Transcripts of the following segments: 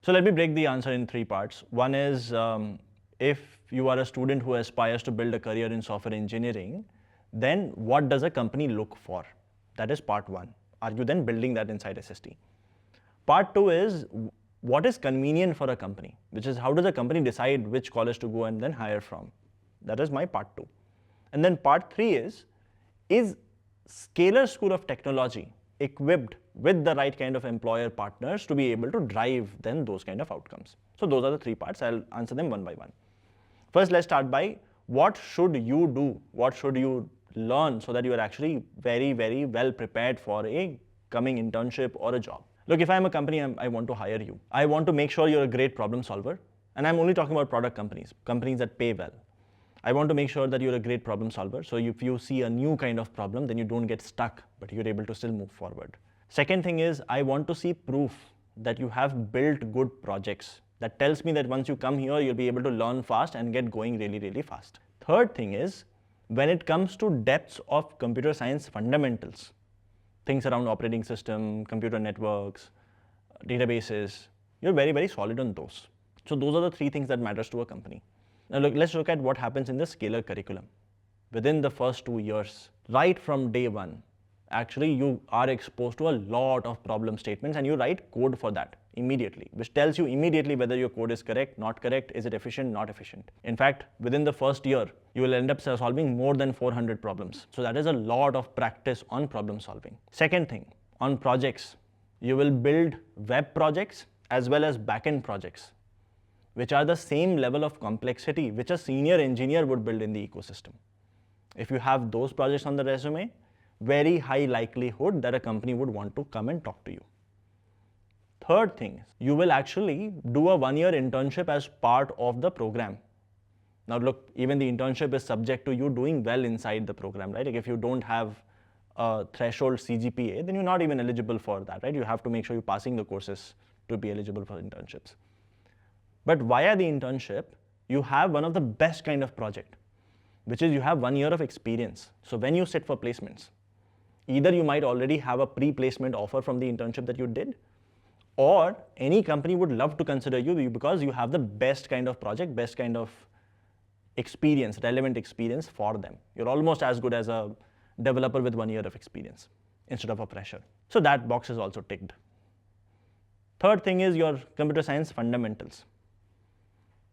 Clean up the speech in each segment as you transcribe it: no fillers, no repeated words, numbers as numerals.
So let me break the answer in three parts. One is if you are a student who aspires to build a career in software engineering, then what does a company look for? That is part one. Are you then building that inside SST? Part two is what is convenient for a company, which is how does a company decide which college to go and then hire from? That is my part two. And then part three is Scalar School of Technology equipped with the right kind of employer partners to be able to drive then those kind of outcomes? So those are the three parts. I'll answer them one by one. First, let's start by what should you do? What should you learn so that you are actually very, very well prepared for a coming internship or a job? Look, if I'm a company, I want to hire you. I want to make sure you're a great problem solver. And I'm only talking about product companies, companies that pay well. I want to make sure that you're a great problem solver. So if you see a new kind of problem, then you don't get stuck, but you're able to still move forward. Second thing is I want to see proof that you have built good projects. That tells me that once you come here, you'll be able to learn fast and get going really, really fast. Third thing is when it comes to depths of computer science fundamentals, things around operating system, computer networks, databases, you're very, very solid on those. So those are the three things that matters to a company. Now let's look at what happens in the Scalar curriculum. Within the first 2 years, right from day one, actually you are exposed to a lot of problem statements and you write code for that immediately, which tells you immediately whether your code is correct, not correct, is it efficient, not efficient. In fact, within the first year, you will end up solving more than 400 problems. So that is a lot of practice on problem solving. Second thing, on projects, you will build web projects as well as backend projects, which are the same level of complexity which a senior engineer would build in the ecosystem. If you have those projects on the resume, very high likelihood that a company would want to come and talk to you. Third thing, you will actually do a 1-year internship as part of the program. Now look, even the internship is subject to you doing well inside the program, right? Like if you don't have a threshold CGPA, then you're not even eligible for that, right? You have to make sure you're passing the courses to be eligible for internships. But via the internship, you have one of the best kind of project, which is you have 1 year of experience. So when you sit for placements, either you might already have a pre-placement offer from the internship that you did, or any company would love to consider you because you have the best kind of project, best kind of experience, relevant experience for them. You're almost as good as a developer with 1 year of experience instead of a fresher. So that box is also ticked. Third thing is your computer science fundamentals.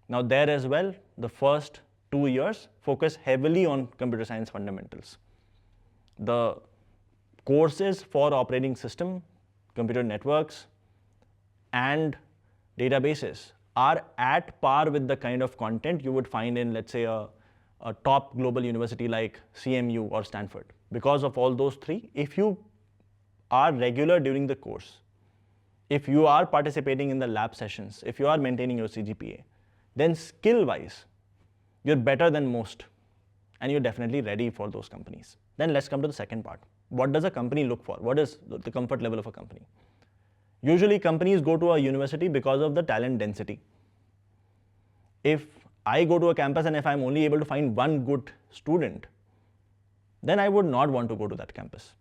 Now there as well, the first 2 years focus heavily on computer science fundamentals. The courses for operating system, computer networks, and databases are at par with the kind of content you would find in, let's say, a top global university like CMU or Stanford. Because of all those three, if you are regular during the course, if you are participating in the lab sessions, if you are maintaining your CGPA, then skill-wise, you're better than most, and you're definitely ready for those companies. Then let's come to the second part. What does a company look for? What is the comfort level of a company? Usually companies go to a university because of the talent density. If I go to a campus and if I'm only able to find one good student, then I would not want to go to that campus.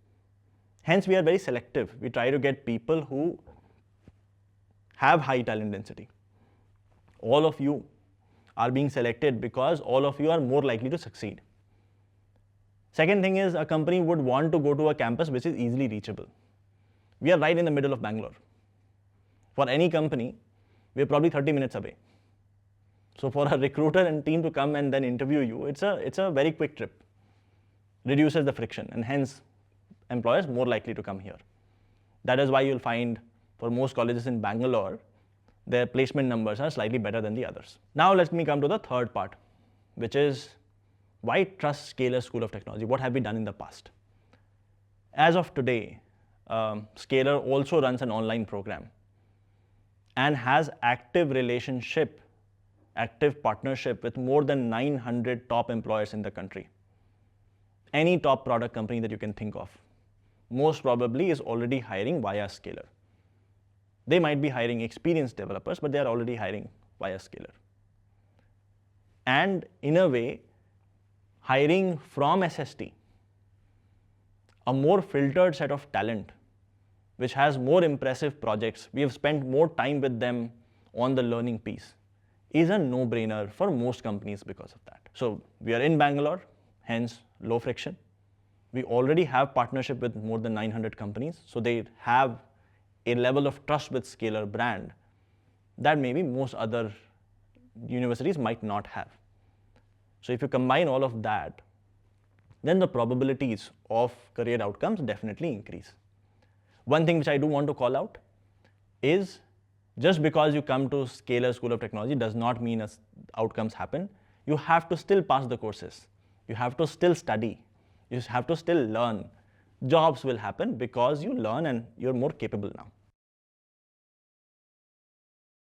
Hence, we are very selective. We try to get people who have high talent density. All of you are being selected because all of you are more likely to succeed. Second thing is a company would want to go to a campus which is easily reachable. We are right in the middle of Bangalore. For any company, we are probably 30 minutes away. So for a recruiter and team to come and then interview you, it's a very quick trip. Reduces the friction and hence employers more likely to come here. That is why you'll find for most colleges in Bangalore, their placement numbers are slightly better than the others. Now let me come to the third part, which is why trust Scalar School of Technology? What have we done in the past? As of today, Scalar also runs an online program and has active partnership with more than 900 top employers in the country. Any top product company that you can think of, most probably is already hiring via Scalar. They might be hiring experienced developers, but they are already hiring via Scalar. And in a way, hiring from SST, a more filtered set of talent, which has more impressive projects. We have spent more time with them on the learning piece is a no-brainer for most companies because of that. So we are in Bangalore, hence low friction. We already have partnership with more than 900 companies, so they have a level of trust with Scalar brand that maybe most other universities might not have. So if you combine all of that, then the probabilities of career outcomes definitely increase. One thing which I do want to call out is just because you come to Scalar School of Technology does not mean outcomes happen. You have to still pass the courses. You have to still study. You have to still learn. Jobs will happen because you learn and you're more capable now.